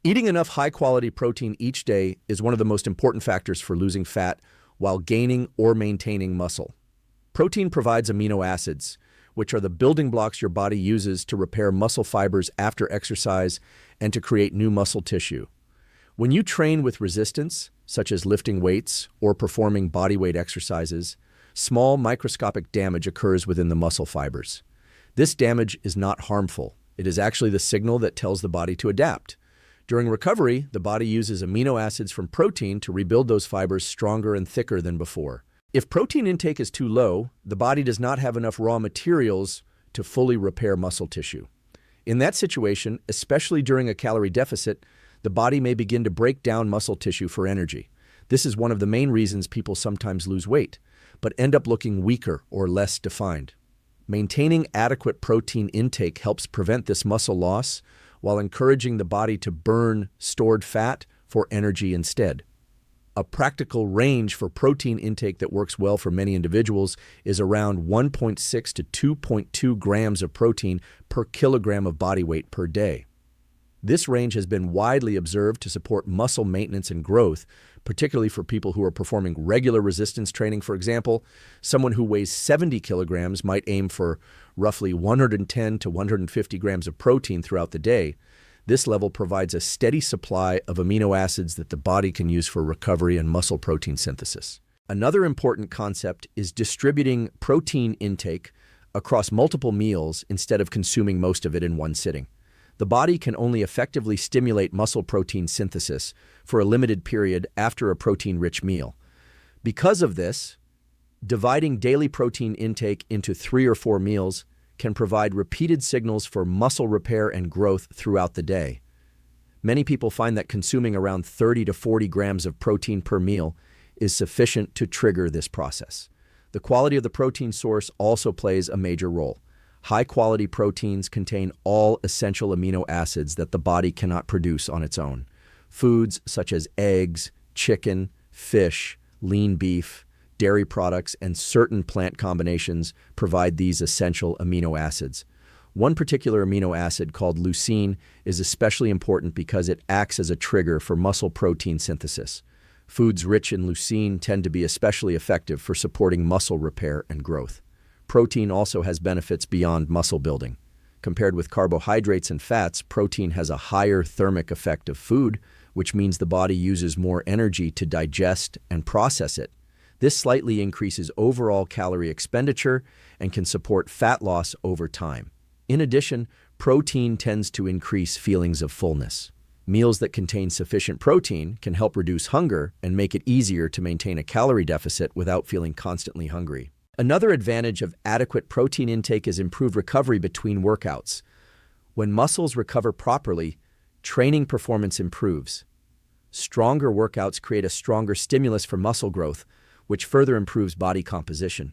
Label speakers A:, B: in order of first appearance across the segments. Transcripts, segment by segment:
A: Eating enough high-quality protein each day is one of the most important factors for losing fat while gaining or maintaining muscle. Protein provides amino acids, which are the building blocks your body uses to repair muscle fibers after exercise and to create new muscle tissue. When you train with resistance, such as lifting weights or performing bodyweight exercises, small microscopic damage occurs within the muscle fibers. This damage is not harmful. It is actually the signal that tells the body to adapt. During recovery, the body uses amino acids from protein to rebuild those fibers stronger and thicker than before. If protein intake is too low, the body does not have enough raw materials to fully repair muscle tissue. In that situation, especially during a calorie deficit, the body may begin to break down muscle tissue for energy. This is one of the main reasons people sometimes lose weight, but end up looking weaker or less defined. Maintaining adequate protein intake helps prevent this muscle loss while encouraging the body to burn stored fat for energy instead. A practical range for protein intake that works well for many individuals is around 1.6 to 2.2 grams of protein per kilogram of body weight per day. This range has been widely observed to support muscle maintenance and growth, particularly for people who are performing regular resistance training. For example, someone who weighs 70 kilograms might aim for roughly 110 to 150 grams of protein throughout the day. This level provides a steady supply of amino acids that the body can use for recovery and muscle protein synthesis. Another important concept is distributing protein intake across multiple meals instead of consuming most of it in one sitting. The body can only effectively stimulate muscle protein synthesis for a limited period after a protein-rich meal. Because of this, dividing daily protein intake into 3 or 4 meals can provide repeated signals for muscle repair and growth throughout the day. Many people find that consuming around 30 to 40 grams of protein per meal is sufficient to trigger this process. The quality of the protein source also plays a major role. High-quality proteins contain all essential amino acids that the body cannot produce on its own. Foods such as eggs, chicken, fish, lean beef, dairy products, and certain plant combinations provide these essential amino acids. One particular amino acid called leucine is especially important because it acts as a trigger for muscle protein synthesis. Foods rich in leucine tend to be especially effective for supporting muscle repair and growth. Protein also has benefits beyond muscle building. Compared with carbohydrates and fats, protein has a higher thermic effect of food, which means the body uses more energy to digest and process it. This slightly increases overall calorie expenditure and can support fat loss over time. In addition, protein tends to increase feelings of fullness. Meals that contain sufficient protein can help reduce hunger and make it easier to maintain a calorie deficit without feeling constantly hungry. Another advantage of adequate protein intake is improved recovery between workouts. When muscles recover properly, training performance improves. Stronger workouts create a stronger stimulus for muscle growth, which further improves body composition.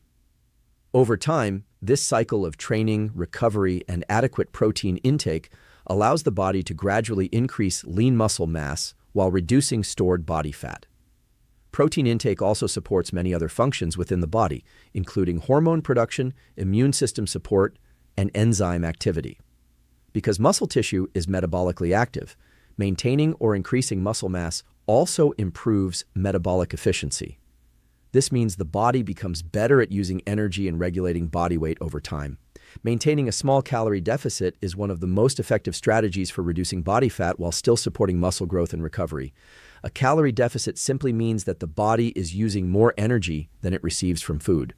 A: Over time, this cycle of training, recovery, and adequate protein intake allows the body to gradually increase lean muscle mass while reducing stored body fat. Protein intake also supports many other functions within the body, including hormone production, immune system support, and enzyme activity. Because muscle tissue is metabolically active, maintaining or increasing muscle mass also improves metabolic efficiency. This means the body becomes better at using energy and regulating body weight over time. Maintaining a small calorie deficit is one of the most effective strategies for reducing body fat while still supporting muscle growth and recovery. A calorie deficit simply means that the body is using more energy than it receives from food.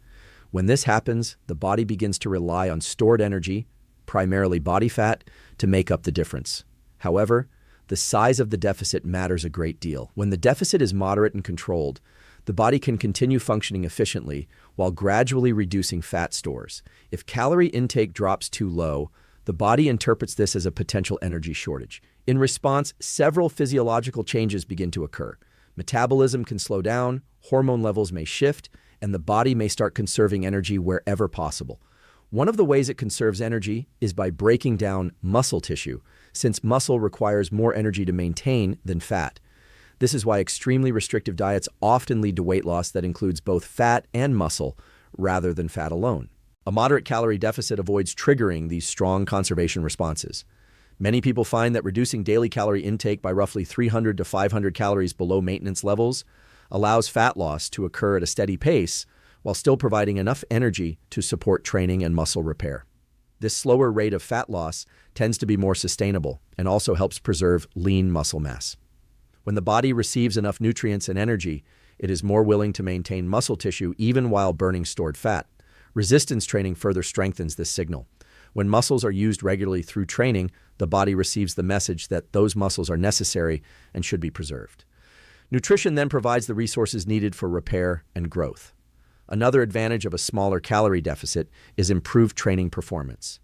A: When this happens, the body begins to rely on stored energy, primarily body fat, to make up the difference. However, the size of the deficit matters a great deal. When the deficit is moderate and controlled, the body can continue functioning efficiently while gradually reducing fat stores. If calorie intake drops too low, the body interprets this as a potential energy shortage. In response, several physiological changes begin to occur. Metabolism can slow down, hormone levels may shift, and the body may start conserving energy wherever possible. One of the ways it conserves energy is by breaking down muscle tissue, since muscle requires more energy to maintain than fat. This is why extremely restrictive diets often lead to weight loss that includes both fat and muscle, rather than fat alone. A moderate calorie deficit avoids triggering these strong conservation responses. Many people find that reducing daily calorie intake by roughly 300 to 500 calories below maintenance levels allows fat loss to occur at a steady pace while still providing enough energy to support training and muscle repair. This slower rate of fat loss tends to be more sustainable and also helps preserve lean muscle mass. When the body receives enough nutrients and energy, it is more willing to maintain muscle tissue even while burning stored fat. Resistance training further strengthens this signal. When muscles are used regularly through training, the body receives the message that those muscles are necessary and should be preserved. Nutrition then provides the resources needed for repair and growth. Another advantage of a smaller calorie deficit is improved training performance.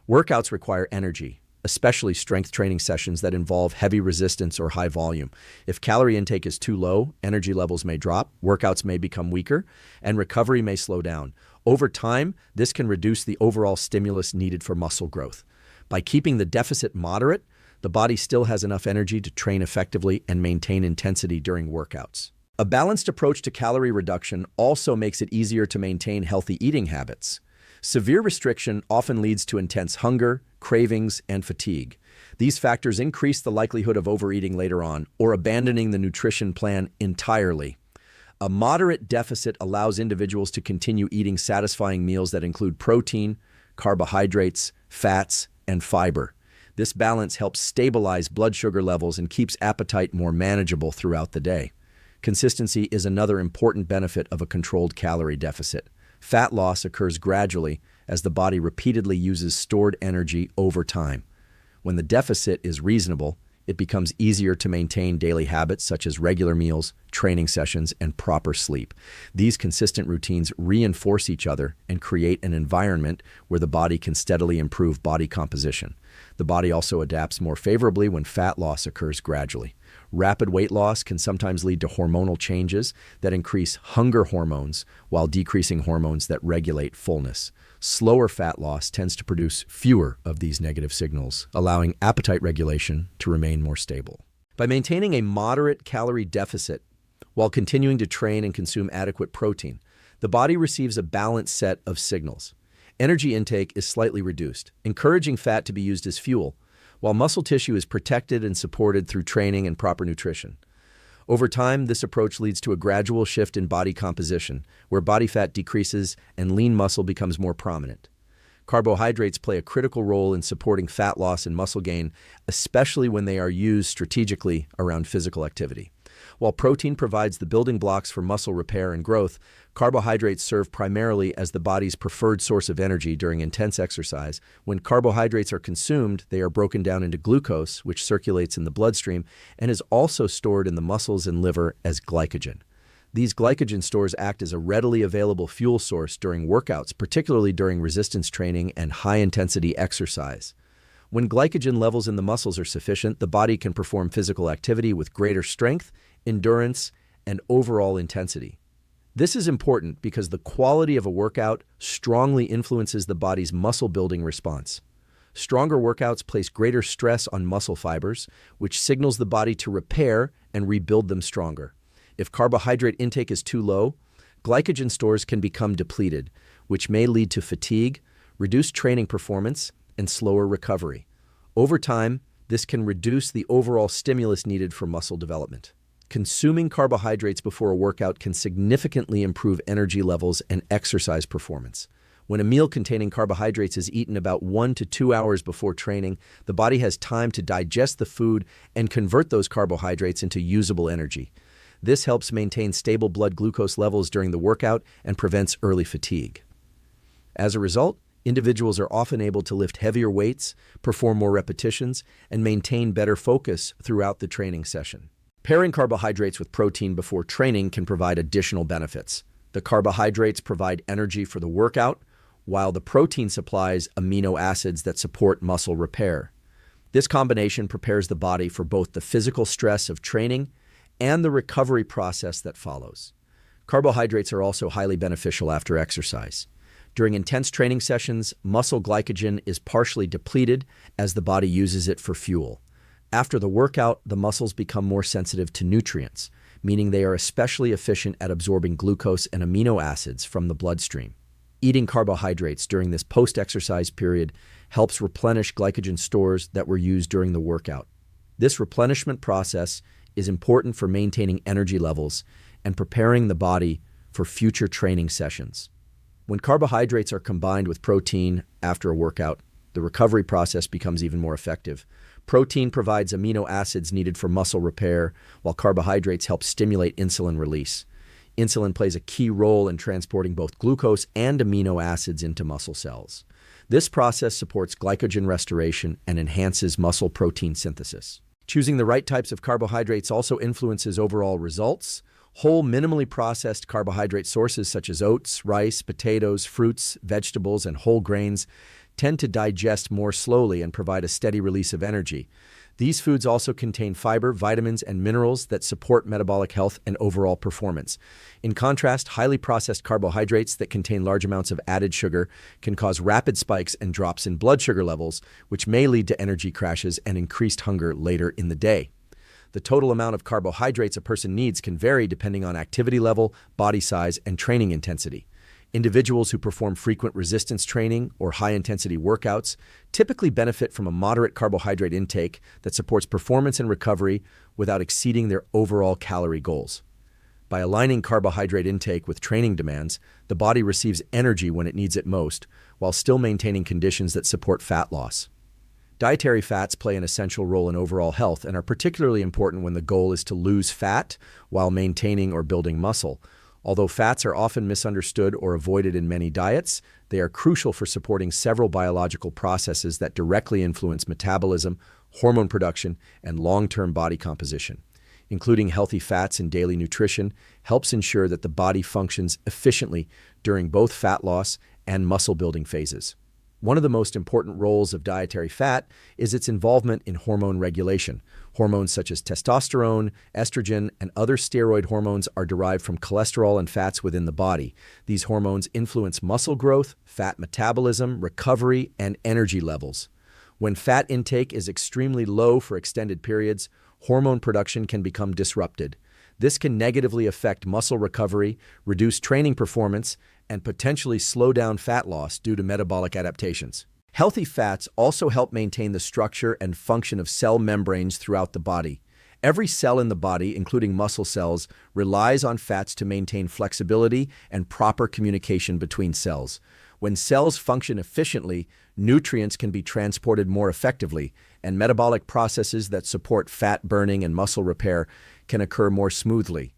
A: Workouts require energy, especially strength training sessions that involve heavy resistance or high volume. If calorie intake is too low, energy levels may drop, workouts may become weaker, and recovery may slow down. Over time, this can reduce the overall stimulus needed for muscle growth. By keeping the deficit moderate, the body still has enough energy to train effectively and maintain intensity during workouts. A balanced approach to calorie reduction also makes it easier to maintain healthy eating habits. Severe restriction often leads to intense hunger, cravings, and fatigue. These factors increase the likelihood of overeating later on or abandoning the nutrition plan entirely. A moderate deficit allows individuals to continue eating satisfying meals that include protein, carbohydrates, fats, and fiber. This balance helps stabilize blood sugar levels and keeps appetite more manageable throughout the day. Consistency is another important benefit of a controlled calorie deficit. Fat loss occurs gradually as the body repeatedly uses stored energy over time. When the deficit is reasonable, it becomes easier to maintain daily habits such as regular meals, training sessions, and proper sleep. These consistent routines reinforce each other and create an environment where the body can steadily improve body composition. The body also adapts more favorably when fat loss occurs gradually. Rapid weight loss can sometimes lead to hormonal changes that increase hunger hormones while decreasing hormones that regulate fullness. Slower fat loss tends to produce fewer of these negative signals, allowing appetite regulation to remain more stable. By maintaining a moderate calorie deficit while continuing to train and consume adequate protein, the body receives a balanced set of signals. Energy intake is slightly reduced, encouraging fat to be used as fuel, while muscle tissue is protected and supported through training and proper nutrition. Over time, this approach leads to a gradual shift in body composition, where body fat decreases and lean muscle becomes more prominent. Carbohydrates play a critical role in supporting fat loss and muscle gain, especially when they are used strategically around physical activity. While protein provides the building blocks for muscle repair and growth, carbohydrates serve primarily as the body's preferred source of energy during intense exercise. When carbohydrates are consumed, they are broken down into glucose, which circulates in the bloodstream and is also stored in the muscles and liver as glycogen. These glycogen stores act as a readily available fuel source during workouts, particularly during resistance training and high-intensity exercise. When glycogen levels in the muscles are sufficient, the body can perform physical activity with greater strength, endurance, and overall intensity. This is important because the quality of a workout strongly influences the body's muscle-building response. Stronger workouts place greater stress on muscle fibers, which signals the body to repair and rebuild them stronger. If carbohydrate intake is too low, glycogen stores can become depleted, which may lead to fatigue, reduced training performance, and slower recovery. Over time, this can reduce the overall stimulus needed for muscle development. Consuming carbohydrates before a workout can significantly improve energy levels and exercise performance. When a meal containing carbohydrates is eaten about 1 to 2 hours before training, the body has time to digest the food and convert those carbohydrates into usable energy. This helps maintain stable blood glucose levels during the workout and prevents early fatigue. As a result, individuals are often able to lift heavier weights, perform more repetitions, and maintain better focus throughout the training session. Pairing carbohydrates with protein before training can provide additional benefits. The carbohydrates provide energy for the workout, while the protein supplies amino acids that support muscle repair. This combination prepares the body for both the physical stress of training and the recovery process that follows. Carbohydrates are also highly beneficial after exercise. During intense training sessions, muscle glycogen is partially depleted as the body uses it for fuel. After the workout, the muscles become more sensitive to nutrients, meaning they are especially efficient at absorbing glucose and amino acids from the bloodstream. Eating carbohydrates during this post-exercise period helps replenish glycogen stores that were used during the workout. This replenishment process is important for maintaining energy levels and preparing the body for future training sessions. When carbohydrates are combined with protein after a workout, the recovery process becomes even more effective. Protein provides amino acids needed for muscle repair, while carbohydrates help stimulate insulin release. Insulin plays a key role in transporting both glucose and amino acids into muscle cells. This process supports glycogen restoration and enhances muscle protein synthesis. Choosing the right types of carbohydrates also influences overall results. Whole, minimally processed carbohydrate sources such as oats, rice, potatoes, fruits, vegetables, and whole grains tend to digest more slowly and provide a steady release of energy. These foods also contain fiber, vitamins, and minerals that support metabolic health and overall performance. In contrast, highly processed carbohydrates that contain large amounts of added sugar can cause rapid spikes and drops in blood sugar levels, which may lead to energy crashes and increased hunger later in the day. The total amount of carbohydrates a person needs can vary depending on activity level, body size, and training intensity. Individuals who perform frequent resistance training or high-intensity workouts typically benefit from a moderate carbohydrate intake that supports performance and recovery without exceeding their overall calorie goals. By aligning carbohydrate intake with training demands, the body receives energy when it needs it most, while still maintaining conditions that support fat loss. Dietary fats play an essential role in overall health and are particularly important when the goal is to lose fat while maintaining or building muscle. Although fats are often misunderstood or avoided in many diets, they are crucial for supporting several biological processes that directly influence metabolism, hormone production, and long-term body composition. Including healthy fats in daily nutrition helps ensure that the body functions efficiently during both fat loss and muscle-building phases. One of the most important roles of dietary fat is its involvement in hormone regulation. Hormones such as testosterone, estrogen, and other steroid hormones are derived from cholesterol and fats within the body. These hormones influence muscle growth, fat metabolism, recovery, and energy levels. When fat intake is extremely low for extended periods, hormone production can become disrupted. This can negatively affect muscle recovery, reduce training performance, and potentially slow down fat loss due to metabolic adaptations. Healthy fats also help maintain the structure and function of cell membranes throughout the body. Every cell in the body, including muscle cells, relies on fats to maintain flexibility and proper communication between cells. When cells function efficiently, nutrients can be transported more effectively, and metabolic processes that support fat burning and muscle repair can occur more smoothly.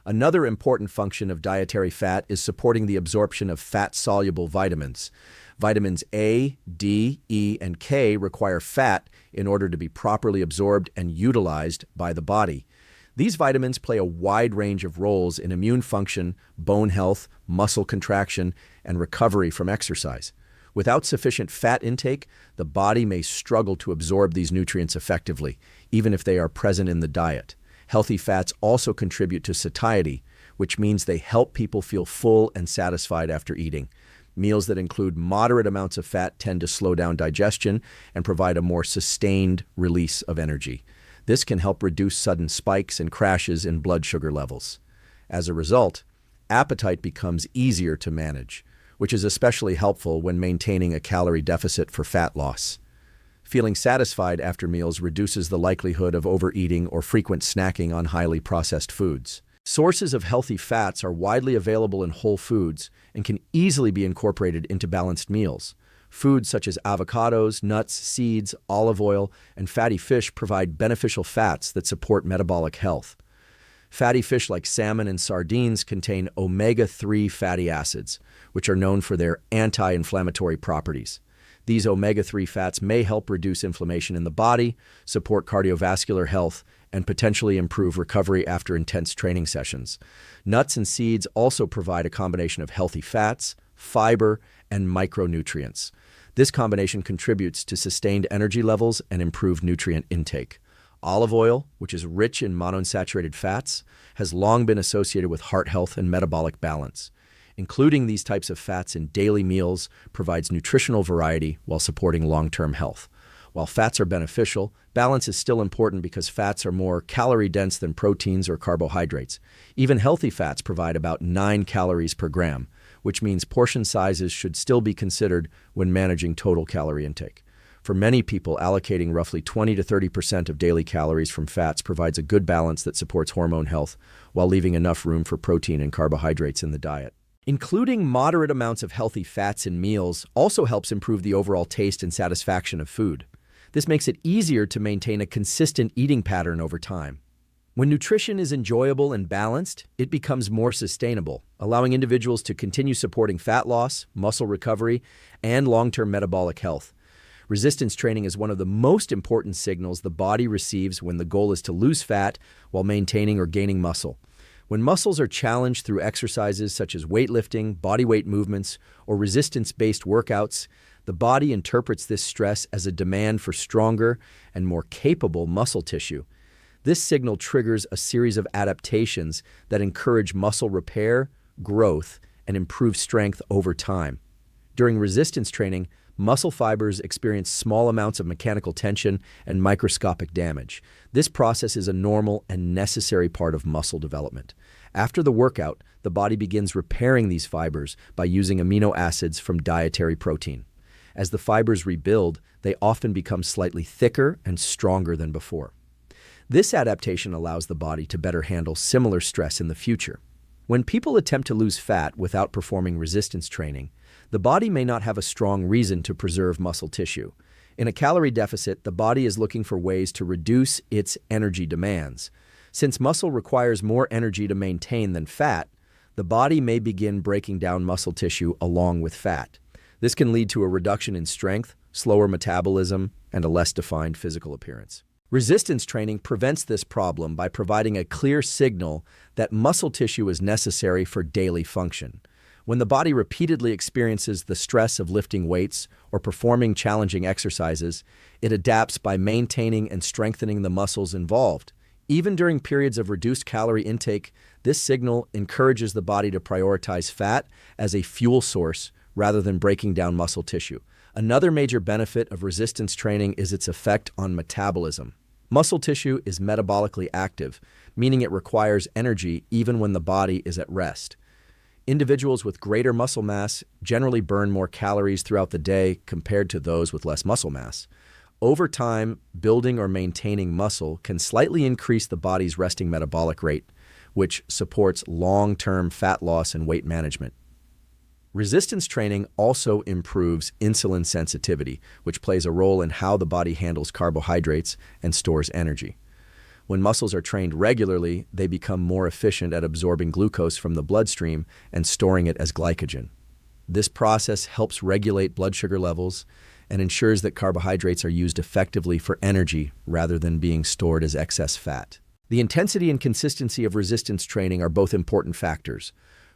A: Another important function of dietary fat is supporting the absorption of fat-soluble vitamins. Vitamins A, D, E, and K require fat in order to be properly absorbed and utilized by the body. These vitamins play a wide range of roles in immune function, bone health, muscle contraction, and recovery from exercise. Without sufficient fat intake, the body may struggle to absorb these nutrients effectively, even if they are present in the diet. Healthy fats also contribute to satiety, which means they help people feel full and satisfied after eating. Meals that include moderate amounts of fat tend to slow down digestion and provide a more sustained release of energy. This can help reduce sudden spikes and crashes in blood sugar levels. As a result, appetite becomes easier to manage, which is especially helpful when maintaining a calorie deficit for fat loss. Feeling satisfied after meals reduces the likelihood of overeating or frequent snacking on highly processed foods. Sources of healthy fats are widely available in whole foods and can easily be incorporated into balanced meals. Foods such as avocados, nuts, seeds, olive oil, and fatty fish provide beneficial fats that support metabolic health. Fatty fish like salmon and sardines contain omega-3 fatty acids, which are known for their anti-inflammatory properties. These omega-3 fats may help reduce inflammation in the body, support cardiovascular health, and potentially improve recovery after intense training sessions. Nuts and seeds also provide a combination of healthy fats, fiber, and micronutrients. This combination contributes to sustained energy levels and improved nutrient intake. Olive oil, which is rich in monounsaturated fats, has long been associated with heart health and metabolic balance. Including these types of fats in daily meals provides nutritional variety while supporting long-term health. While fats are beneficial, balance is still important because fats are more calorie-dense than proteins or carbohydrates. Even healthy fats provide about 9 calories per gram, which means portion sizes should still be considered when managing total calorie intake. For many people, allocating roughly 20 to 30% of daily calories from fats provides a good balance that supports hormone health while leaving enough room for protein and carbohydrates in the diet. Including moderate amounts of healthy fats in meals also helps improve the overall taste and satisfaction of food. This makes it easier to maintain a consistent eating pattern over time. When nutrition is enjoyable and balanced, it becomes more sustainable, allowing individuals to continue supporting fat loss, muscle recovery, and long-term metabolic health. Resistance training is one of the most important signals the body receives when the goal is to lose fat while maintaining or gaining muscle. When muscles are challenged through exercises such as weightlifting, bodyweight movements, or resistance-based workouts, the body interprets this stress as a demand for stronger and more capable muscle tissue. This signal triggers a series of adaptations that encourage muscle repair, growth, and improve strength over time. During resistance training, muscle fibers experience small amounts of mechanical tension and microscopic damage. This process is a normal and necessary part of muscle development. After the workout, the body begins repairing these fibers by using amino acids from dietary protein. As the fibers rebuild, they often become slightly thicker and stronger than before. This adaptation allows the body to better handle similar stress in the future. When people attempt to lose fat without performing resistance training, the body may not have a strong reason to preserve muscle tissue. In a calorie deficit, the body is looking for ways to reduce its energy demands. Since muscle requires more energy to maintain than fat, the body may begin breaking down muscle tissue along with fat. This can lead to a reduction in strength, slower metabolism, and a less defined physical appearance. Resistance training prevents this problem by providing a clear signal that muscle tissue is necessary for daily function. When the body repeatedly experiences the stress of lifting weights or performing challenging exercises, it adapts by maintaining and strengthening the muscles involved. Even during periods of reduced calorie intake, this signal encourages the body to prioritize fat as a fuel source rather than breaking down muscle tissue. Another major benefit of resistance training is its effect on metabolism. Muscle tissue is metabolically active, meaning it requires energy even when the body is at rest. Individuals with greater muscle mass generally burn more calories throughout the day compared to those with less muscle mass. Over time, building or maintaining muscle can slightly increase the body's resting metabolic rate, which supports long-term fat loss and weight management. Resistance training also improves insulin sensitivity, which plays a role in how the body handles carbohydrates and stores energy. When muscles are trained regularly, they become more efficient at absorbing glucose from the bloodstream and storing it as glycogen. This process helps regulate blood sugar levels and ensures that carbohydrates are used effectively for energy rather than being stored as excess fat. The intensity and consistency of resistance training are both important factors.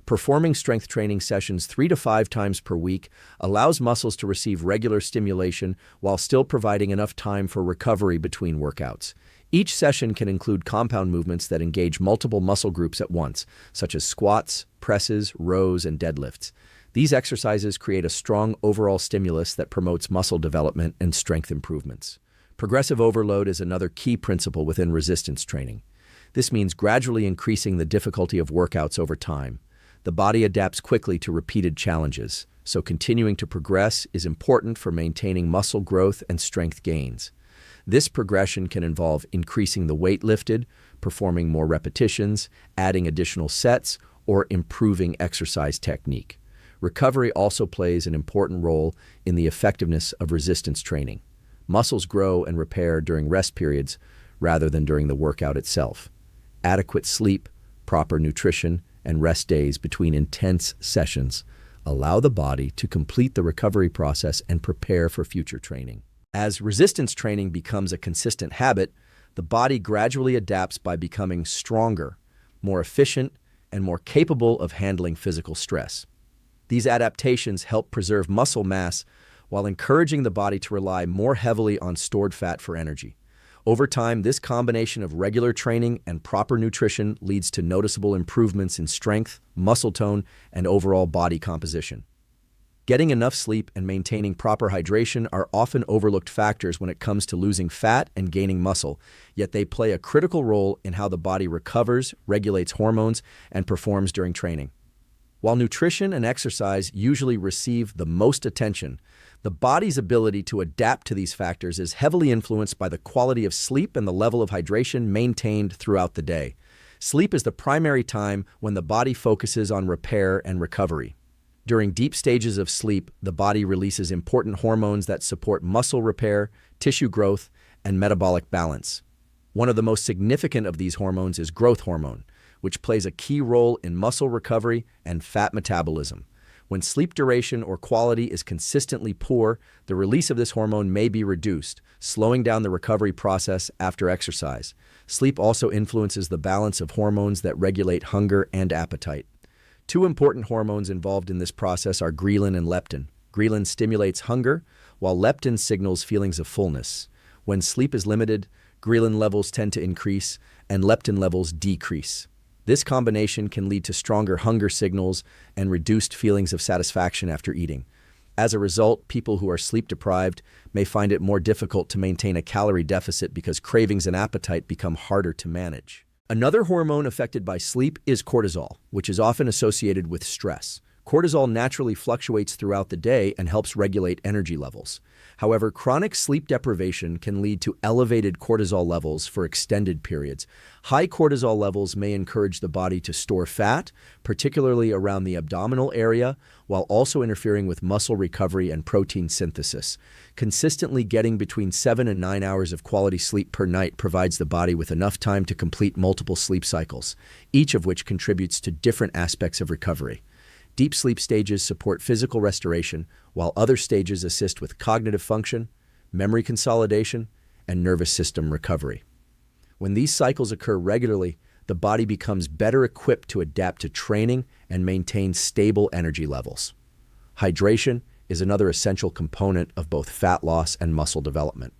A: Performing strength training sessions 3 to 5 times per week allows muscles to receive regular stimulation while still providing enough time for recovery between workouts. Each session can include compound movements that engage multiple muscle groups at once, such as squats, presses, rows, and deadlifts. These exercises create a strong overall stimulus that promotes muscle development and strength improvements. Progressive overload is another key principle within resistance training. This means gradually increasing the difficulty of workouts over time. The body adapts quickly to repeated challenges, so continuing to progress is important for maintaining muscle growth and strength gains. This progression can involve increasing the weight lifted, performing more repetitions, adding additional sets, or improving exercise technique. Recovery also plays an important role in the effectiveness of resistance training. Muscles grow and repair during rest periods rather than during the workout itself. Adequate sleep, proper nutrition, and rest days between intense sessions allow the body to complete the recovery process and prepare for future training. As resistance training becomes a consistent habit, the body gradually adapts by becoming stronger, more efficient, and more capable of handling physical stress. These adaptations help preserve muscle mass while encouraging the body to rely more heavily on stored fat for energy. Over time, this combination of regular training and proper nutrition leads to noticeable improvements in strength, muscle tone, and overall body composition. Getting enough sleep and maintaining proper hydration are often overlooked factors when it comes to losing fat and gaining muscle, yet they play a critical role in how the body recovers, regulates hormones, and performs during training. While nutrition and exercise usually receive the most attention, the body's ability to adapt to these factors is heavily influenced by the quality of sleep and the level of hydration maintained throughout the day. Sleep is the primary time when the body focuses on repair and recovery. During deep stages of sleep, the body releases important hormones that support muscle repair, tissue growth, and metabolic balance. One of the most significant of these hormones is growth hormone, which plays a key role in muscle recovery and fat metabolism. When sleep duration or quality is consistently poor, the release of this hormone may be reduced, slowing down the recovery process after exercise. Sleep also influences the balance of hormones that regulate hunger and appetite. Two important hormones involved in this process are ghrelin and leptin. Ghrelin stimulates hunger, while leptin signals feelings of fullness. When sleep is limited, ghrelin levels tend to increase and leptin levels decrease. This combination can lead to stronger hunger signals and reduced feelings of satisfaction after eating. As a result, people who are sleep-deprived may find it more difficult to maintain a calorie deficit because cravings and appetite become harder to manage. Another hormone affected by sleep is cortisol, which is often associated with stress. Cortisol naturally fluctuates throughout the day and helps regulate energy levels. However, chronic sleep deprivation can lead to elevated cortisol levels for extended periods. High cortisol levels may encourage the body to store fat, particularly around the abdominal area, while also interfering with muscle recovery and protein synthesis. Consistently getting between 7 and 9 hours of quality sleep per night provides the body with enough time to complete multiple sleep cycles, each of which contributes to different aspects of recovery. Deep sleep stages support physical restoration, while other stages assist with cognitive function, memory consolidation, and nervous system recovery. When these cycles occur regularly, the body becomes better equipped to adapt to training and maintain stable energy levels. Hydration is another essential component of both fat loss and muscle development.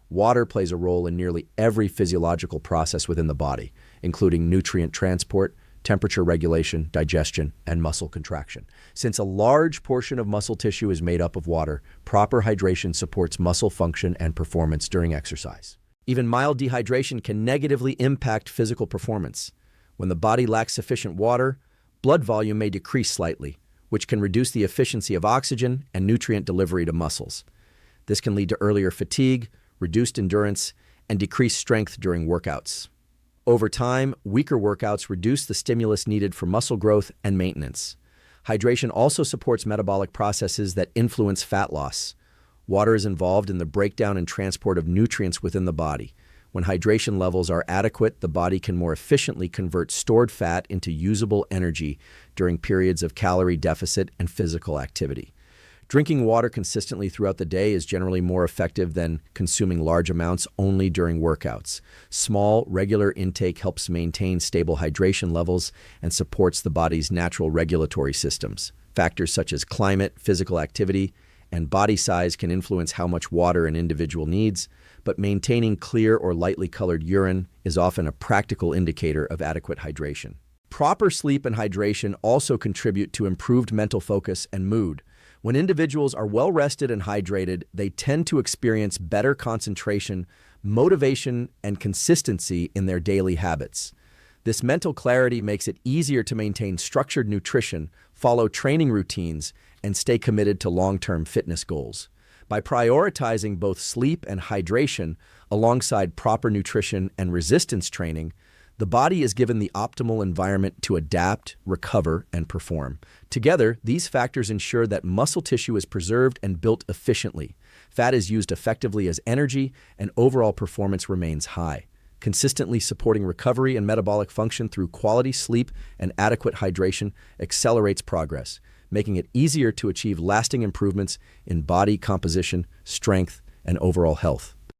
A: Water plays a role in nearly every physiological process within the body, including nutrient transport, temperature regulation, digestion, and muscle contraction. Since a large portion of muscle tissue is made up of water, proper hydration supports muscle function and performance during exercise. Even mild dehydration can negatively impact physical performance. When the body lacks sufficient water, blood volume may decrease slightly, which can reduce the efficiency of oxygen and nutrient delivery to muscles. This can lead to earlier fatigue, reduced endurance, and decreased strength during workouts. Over time, weaker workouts reduce the stimulus needed for muscle growth and maintenance. Hydration also supports metabolic processes that influence fat loss. Water is involved in the breakdown and transport of nutrients within the body. When hydration levels are adequate, the body can more efficiently convert stored fat into usable energy during periods of calorie deficit and physical activity. Drinking water consistently throughout the day is generally more effective than consuming large amounts only during workouts. Small, regular intake helps maintain stable hydration levels and supports the body's natural regulatory systems. Factors such as climate, physical activity, and body size can influence how much water an individual needs, but maintaining clear or lightly colored urine is often a practical indicator of adequate hydration. Proper sleep and hydration also contribute to improved mental focus and mood. When individuals are well rested and hydrated, they tend to experience better concentration, motivation, and consistency in their daily habits. This mental clarity makes it easier to maintain structured nutrition, follow training routines, and stay committed to long-term fitness goals. By prioritizing both sleep and hydration alongside proper nutrition and resistance training, the body is given the optimal environment to adapt, recover, and perform. Together, these factors ensure that muscle tissue is preserved and built efficiently, fat is used effectively as energy, and overall performance remains high. Consistently supporting recovery and metabolic function through quality sleep and adequate hydration accelerates progress, making it easier to achieve lasting improvements in body composition, strength, and overall health.